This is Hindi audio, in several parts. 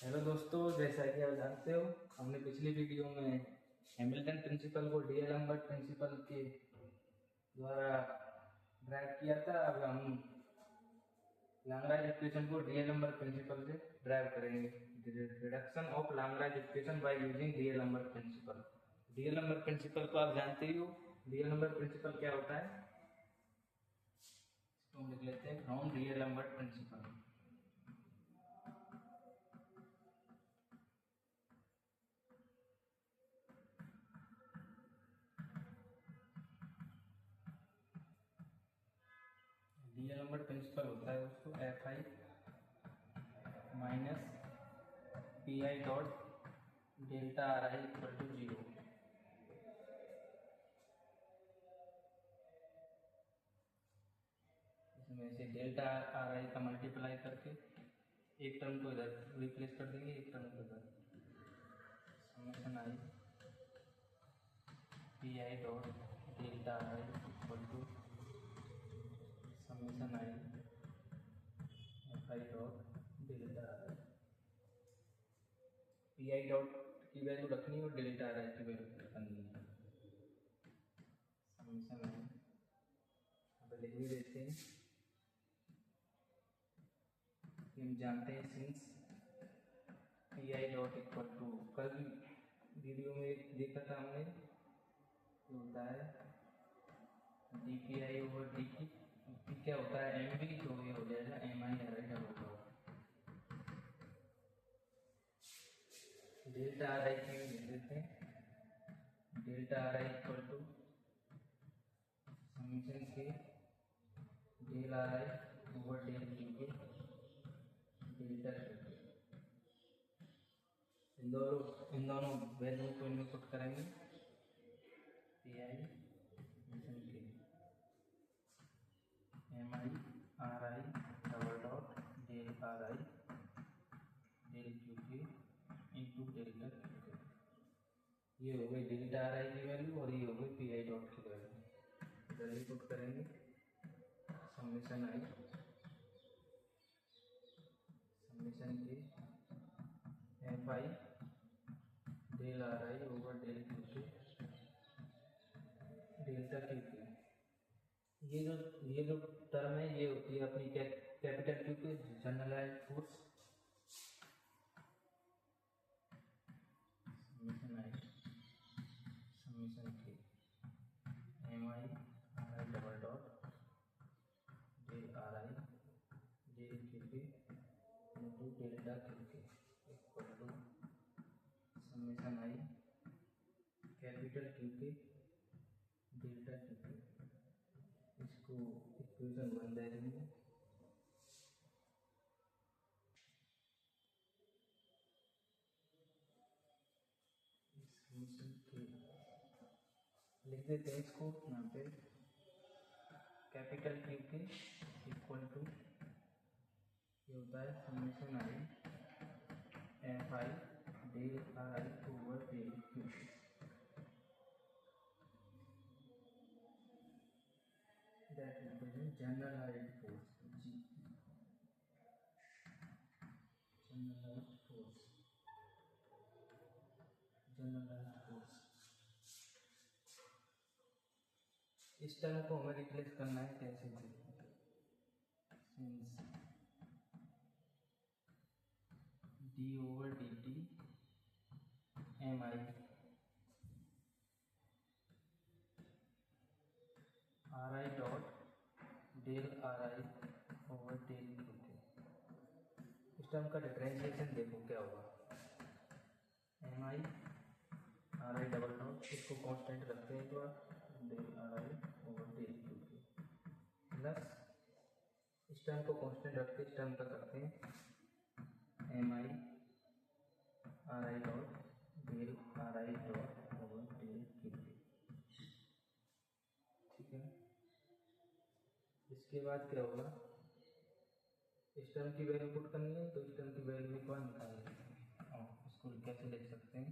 हेलो दोस्तों, जैसा कि आप जानते हो हमने पिछली वीडियो में हैमिल्टन प्रिंसिपल को डीएल एलम्बर्ट प्रिंसिपल के द्वारा ड्राइव किया था। अब हम लैग्रेंज इक्वेशन को डीएल एलम्बर्ट प्रिंसिपल से ड्राइव करेंगे। Reduction of Lagrange equation by using D'Alembert principle. D'Alembert principle को आप जानते ही हो। डीएल एलम्बर्ट प्रिंसिपल क्या होता है, इसको हम लिख लेते हैं from D'Alembert principle. D'Alembert principle होता है उसको F I minus P I dot delta R I equal to 0। इसमें से डेल्टा आर आई का मल्टीप्लाई करके एक टर्म को इधर रिप्लेस कर देंगे, एक टर्म को इधर। Summation I P I dot delta R I equal to summation I F I dot delta R I. P I dot की वैल्यू रखनी है और डेल्टा आर आई की वैल्यू रखनी है। समेशन आई अब लिख भी देते हैं कि हम जानते हैं since P I dot equal to, कल वीडियो में देखा था हमने, जो होता है D P I over D की क्या होता है एम बी, तो ये हो जाएगा M I R I double dot delta R I की लिख देते हैं। Delta R I equal to summation K del R I over del Q K delta Q K. इन दोनों वैल्यू को इनमें पुट करेंगे। P I summation K M I R I double dot del R I del Q K into delta Q K. ये हो गई डेल्टा आर आई की वैल्यू और ये हो गई पी आई डॉट की वैल्यू। वैल्यू पुट करेंगे। Summation I summation K F I del R I over del Q K delta Q K. ये जो टर्म है ये होती है अपनी capital Q K generalized force. Summation I summation K M I R I double dot del R I del Q K into delta Q K equal to summation I capital Q K delta Q K. इसको इक्वेशन 1 दे देंगे। समेशन के लिख देते हैं इसको यहाँ पे capital Q K equal to ये होता है summation I F I del R I over del Q K. That represent generalized force जी, जनरलाइज्ड फोर्स, जनरलाइज्ड फोर्स। इस टर्म को हमें रिप्लेस करना है कैसे, since D over D T M I R I dot del R I over del Q K. इस टर्म का डिफरेंशिएशन देखो क्या होगा। M I R I double dot, इसको कांस्टेंट रखते हैं तो del R I over del Q K plus इस टर्म को कांस्टेंट रख के इस टर्म का करते हैं M I R I dot del R I dot over del Q K. ठीक है, इसके बाद क्या होगा, इस टर्म की वैल्यू पुट करनी है तो इस टर्म की वैल्यू एक बार निकालेंगे और इसको कैसे लिख सकते हैं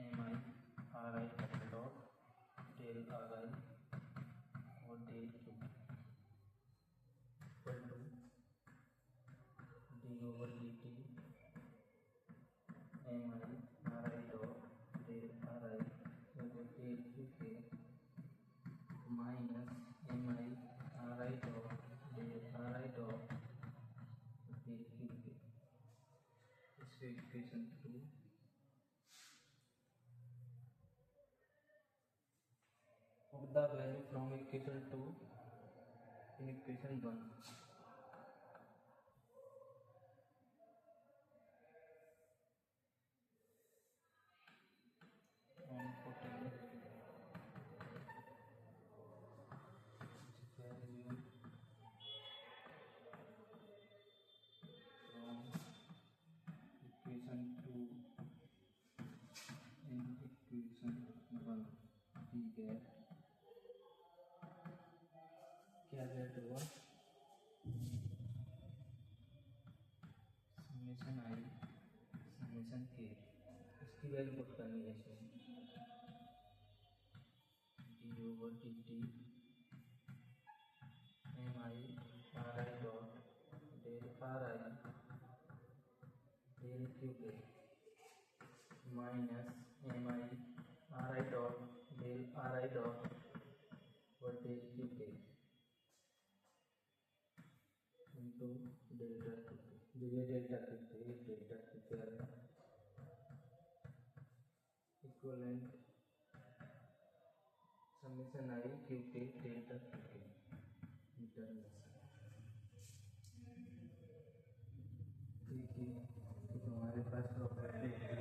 M I R I double dot del R I और del Q equal to D over D T equation 2 put the value from equation 2 in equation 1. And putting value from equation 2 in equation 1 we get क्या गेट हुआ समेशन आई समेशन के इसकी वैल्यू पुट करनी है इसमें D over D T M I R I dot del R I del Q K minus M I R I dot del R I dot और del Q K into delta Q K ये delta Q K delta Q K equivalent summation I Q K delta Q K ठीक है तो हमारे पास प्रॉपर्टी है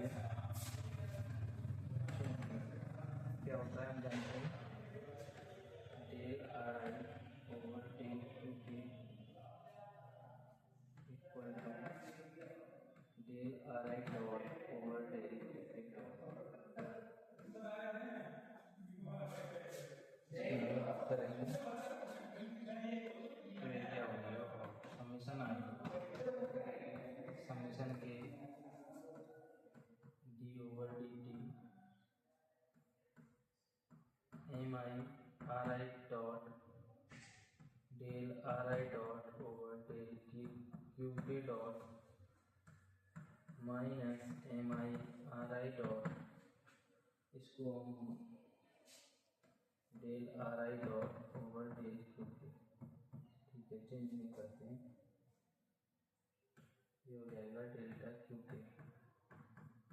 क्या होता है हम जानते हैं del R I over del Q K equal to del R I dot over del Q K dot आप करेंगे तो ये क्या होगा summation I summation K D over D T M I R I dot del R I dot over del Q K dot minus M I R I dot इसको हम del R I dot over del Q K ठीक है चेंज नहीं करते हैं ये हो जाएगा delta Q K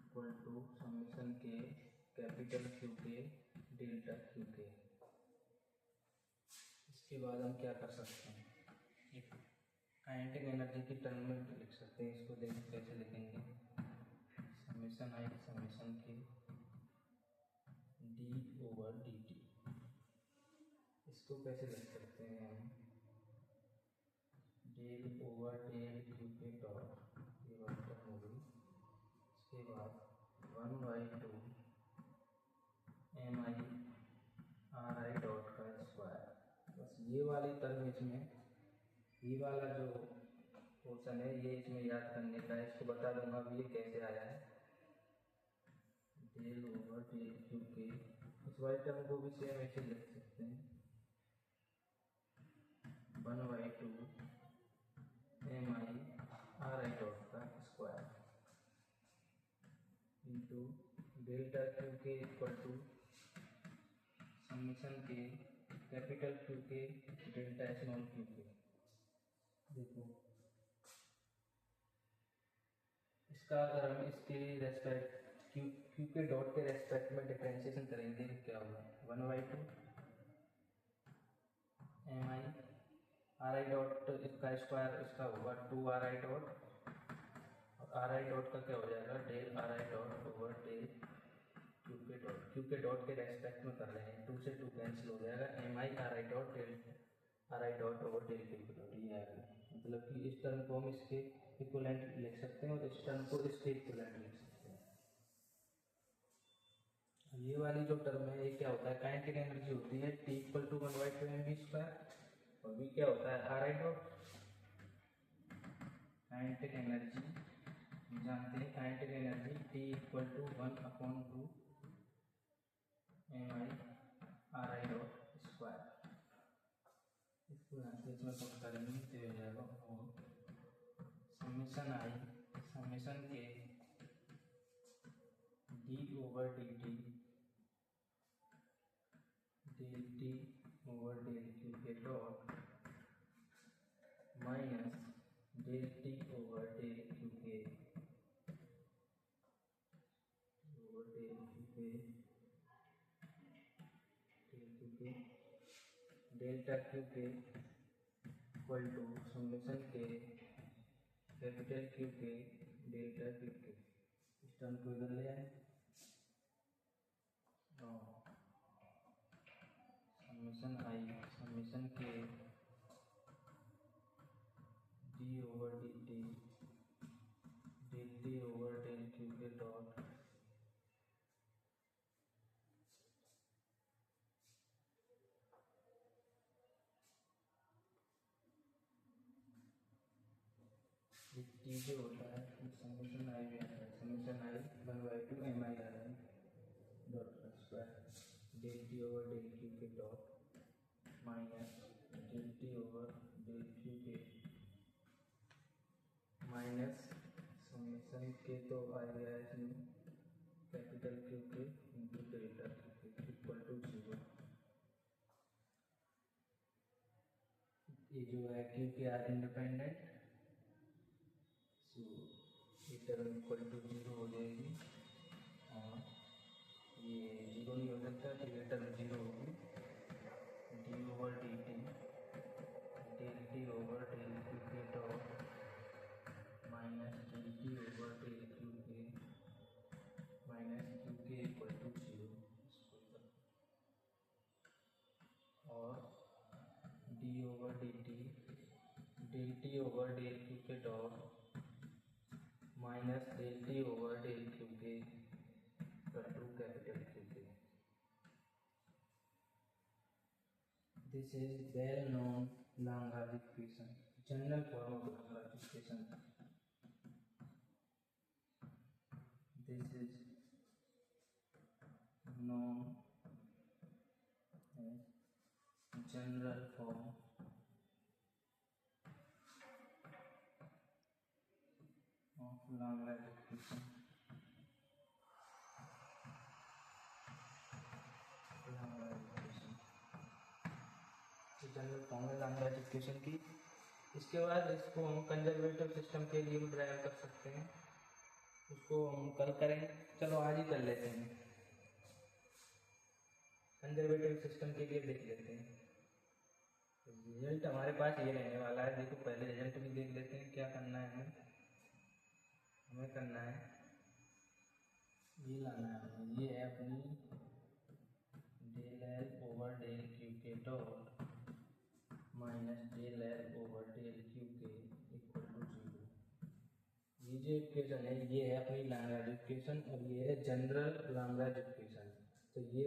equal to summation K capital Q K delta Q के। इसके बाद हम क्या कर सकते हैं एक काइनेटिक एनर्जी की टर्म में लिख सकते हैं इसको देख कैसे लिखेंगे summation I summation K D over D T इसको कैसे लिख सकते हैं हम del over del Q K dot ये वाली टर्म हो गई। इसके बाद 1/2 M I R I dot का स्क्वायर बस ये वाली टर्म इसमें ये वाला जो पोर्शन है ये इसमें याद करने का है इसको बता दूंगा अभी ये कैसे आया है del over del Q K इस वाली टर्म को भी सेम ऐसे लिख सकते हैं 1/2 M I R I dot का square into delta Q K equal to summation K capital Q K delta small Q K. देखो इसका अगर हम इसके रेस्पेक्ट क्यू के डॉट के रेस्पेक्ट में डिफरेंशिएशन करेंगे क्या होगा 1/2 M I R I dot इसका स्क्वायर इसका होगा 2 आर आई डॉट और आर आई डॉट का क्या हो जाएगा del R I dot over del Q K dot के रेस्पेक्ट में कर रहे हैं 2 से 2 कैंसिल हो जाएगा M I R I dot del R I dot over del Q K dot ये आएगा मतलब कि इस टर्म को हम इसके इक्विवेलेंट लिख सकते हैं और इस टर्म को इसके इक्विवेलेंट लिख सकते हैं। ये वाली जो टर्म है ये क्या होता है काइनेटिक एनर्जी होती है T equal to 1/2 mv square और V क्या होता है R I dot kinetic energy जानते हैं kinetic energy T equal to 1/2 M I R I dot square इसको यहाँ से इसमें पुट करेंगे तो हो जाएगा और summation I summation K D over D T del T over del Q K dot minus del T over del Q K delta Q K equal to summation K capital Q K delta Q K. इस टर्म को इधर ले आए, summation I summation K D over D T del T over del Q K dot T जो होता है समेशन आई भी आता है, समेशन आई 1/2 एम आई आ रहा है dot square del T over del Q K dot minus del T over del Q K minus summation K तो आ गया है इसमें capital Q K into delta Q K equal to 0। ये जो है क्यू के आर इंडिपेंडेंट, ये टर्म इक्वल टू 0 हो जाएगी और ये 0 नहीं हो सकता तो ये टर्म 0 होगी। D over D T del T over del Q K dot minus del T over del Q K minus Q K equal to 0 और D over D T del T over del Q K dot minus del T over del Q K to capital Q K. This is well known Lagrange equation, general form of Lagrange equation. This is known general form of Lagrange equation। General form है Lagrange इक्वेशन की। इसके बाद इसको हम कंजर्वेटिव सिस्टम के लिए भी ड्राइव कर सकते हैं, उसको हम कल करेंगे। चलो आज ही कर लेते हैं, कंजर्वेटिव सिस्टम के लिए देख लेते हैं। रिजल्ट हमारे पास ये रहने वाला है, देखो पहले रिजल्ट भी देख लेते हैं क्या करना है हमें करना है ये लाना है हमें, ये है अपनी del L over del Q K dot minus del L over del Q K equal to 0। ये जो इक्वेशन है ये है अपनी Lagrange इक्वेशन और ये है जनरल Lagrange इक्वेशन। तो ये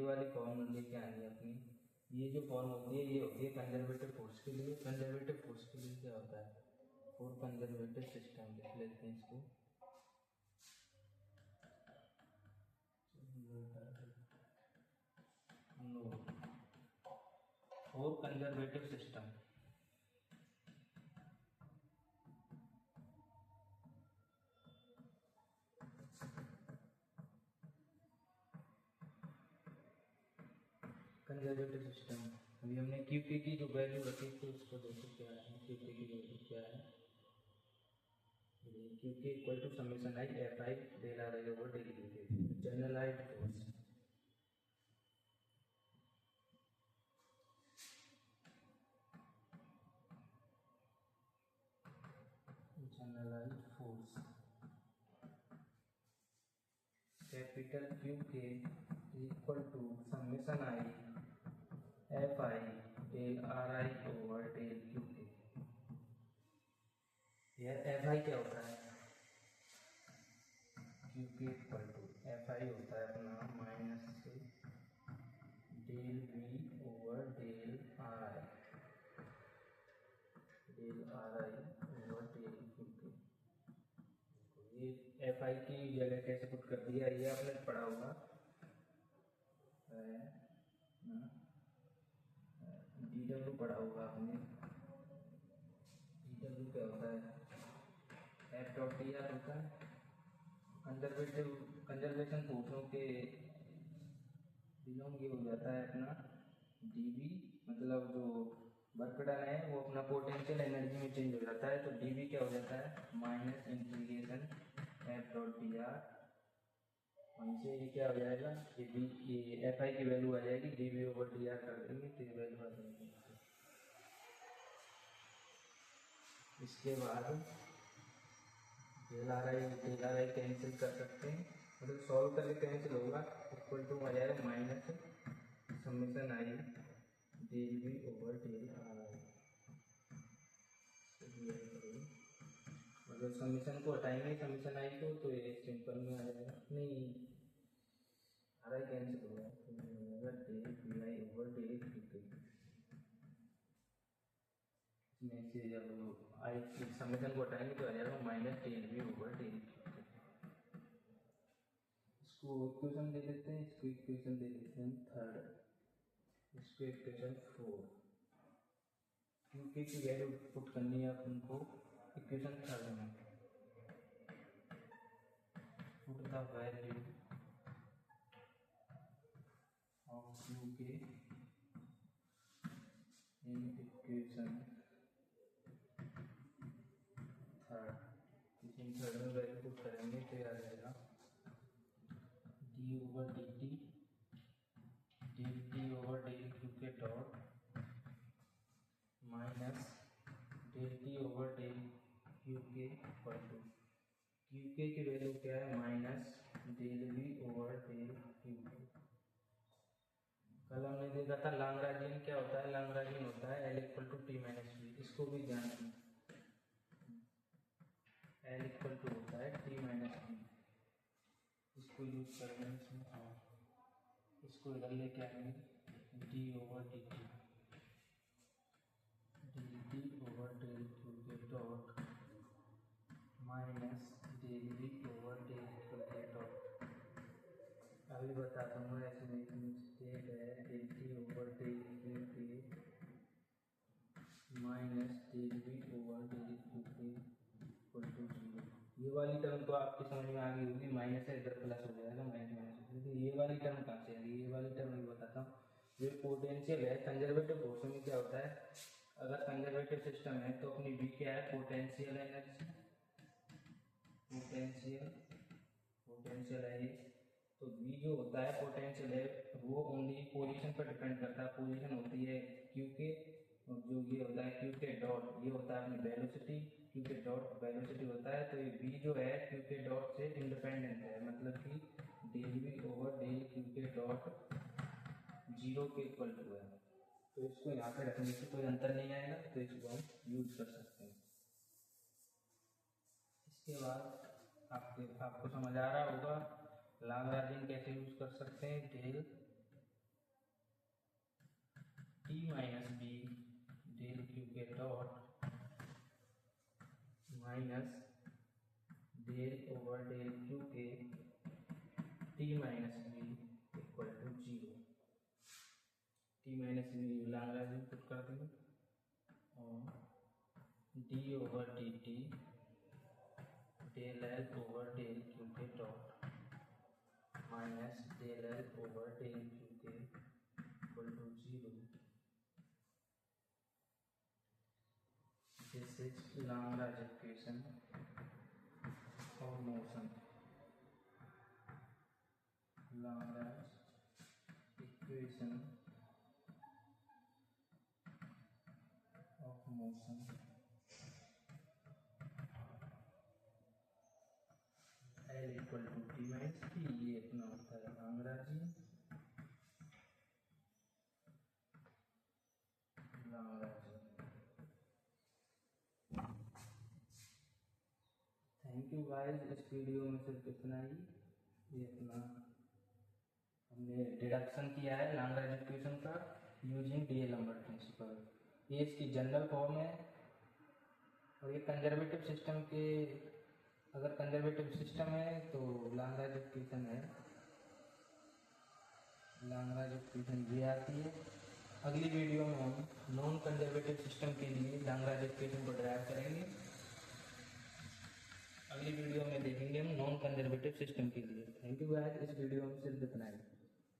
वाली फॉर्म लेके आनी है अपनी। ये जो फॉर्म होती है ये होती है कंजर्वेटिव फोर्स के लिए। कंजर्वेटिव फोर्स के लिए क्या होता है, फॉर कंजर्वेटिव सिस्टम लिख लेते हैं इसको। For conservative system conservative system. अभी हमने क्यू के की जो वैल्यू रखी थी उसको देखो क्या है, क्यू के की वैल्यू क्या है। Q K equal to summation I F I del R I over del Q K generalized force. Generalized force capital Q K equal to summation I F I del R I over del Q K. यह एफ आई क्या होता है, Q K equal to F I होता है अपना माइनस से del V over del R I over del Q K. ये एफ आई की जगह कैसे पुट कर दिया ये आपने पढ़ा होगा, डी डब्ल्यू पढ़ा होगा आपने। डी डब्ल्यू क्या होता है, एफ डॉट टी आर होता है। कंजर्वेशन फोर्सों के बिलोंग ये हो जाता है अपना डी बी, मतलब जो वर्क डन है वो अपना पोटेंशियल एनर्जी में चेंज हो जाता है। तो डी बी क्या हो जाता है minus integration F dot T R वहीं से ये क्या हो जाएगा, ये एफ आई की वैल्यू आ जाएगी, D V over D R कर देंगे तो ये वैल्यू आ जाएगी। इसके बाद डेल आर आई कैंसिल कर सकते हैं, मतलब सॉल्व करके कैंसिल होगा, इक्वल टू आ जाएगा minus summation I del V over del R I. अगर समीशन को हटाएंगे समीशन आई को तो ये सिंपल में आ जाएगा, नहीं आर आई कैंसिल होगा तो del P I over del Q K. इसमें से जब आई समीशन को हटाएंगे तो आ जाएगा minus del V over del Q K. इसको इक्वेशन दे देते हैं, इसको इक्वेशन दे देते हैं थर्ड, इसको इक्वेशन 4। क्यू के की वैल्यू पुट करनी है उनको इक्वेशन थर्ड में। Put the value of Q K in equation third. Equation third में वैल्यू पुट करेंगे तो आ जाएगा D over D T over del Q K dot minus del T over del Q K equal to Q K की वैल्यू क्या है minus del V over del Q K. कल हमने देखा था लैग्रेंजियन क्या होता है, लैग्रेंजियन होता है L equal to T minus B, इसको भी ध्यान रखें, एल इक्वल टू होता है टी माइनस बी, इसको यूज करना है इसमें। हाँ इसको इधर लेके आएंगे D over D T over del Q K dot minus del V over del Q K dot. अभी बताता हूँ ऐसे नहीं स्टेट है del T over del Q K minus del V over del Q K equal to 0। ये वाली टर्म तो आपकी समझ में आ गई होगी, माइनस है इधर प्लस हो जाएगा माइनस माइनस, लेकिन ये वाली टर्म कहाँ से आएगी, ये वाली टर्म मैं बताता हूँ। जो पोटेंशियल है कंजर्वेटिव फोर्स में क्या होता है, अगर कंजर्वेटिव सिस्टम है तो अपनी V क्या है पोटेंशियल एनर्जी, पोटेंशियल है ये, तो V जो होता है पोटेंशियल है वो ओनली पोजीशन पर डिपेंड करता है, पोजीशन होती है Q के, और जो ये होता है Q के डॉट ये होता है अपनी velocity, Q K dot velocity होता है, तो ये V जो है Q के डॉट से इंडिपेंडेंट है, मतलब कि del V over del Q K dot 0 के इक्वल टू है। तो इसको यहाँ पे रखने से कोई अंतर नहीं आएगा, तो इसको हम यूज कर सकते हैं। इसके बाद आपको समझ आ रहा होगा लैग्रेंजियन कैसे यूज कर सकते हैं, del T minus B del Q K dot minus del over del Q K T minus B equal to 0। T minus B Lagrangian put कर देंगे और D over D T del L over del Q K dot minus del L over del Q K equal to 0। This is Lagrange equation of motion, Lagrange equation of motion। L equal to T minus T, ये अपना होता है लैग्रेंजियन। थैंक यू गाइस, इस वीडियो में सिर्फ इतना ही। ये अपना हमने डिडक्शन किया है लैग्रेंज इक्वेशन का यूजिंग डीएलएम्बर्ट प्रिंसिपल। ये इसकी जनरल फॉर्म है, और ये कंजर्वेटिव सिस्टम के, अगर कंजर्वेटिव सिस्टम है तो लैग्रेंज इक्वेशन है, लैग्रेंज इक्वेशन ये आती है। अगली वीडियो में हम नॉन कंजर्वेटिव सिस्टम के लिए लैग्रेंज इक्वेशन को ड्राइव करेंगे। अगली वीडियो में देखेंगे हम नॉन कंजर्वेटिव सिस्टम के लिए। थैंक यू गाइस, इस वीडियो में सिर्फ इतना ही।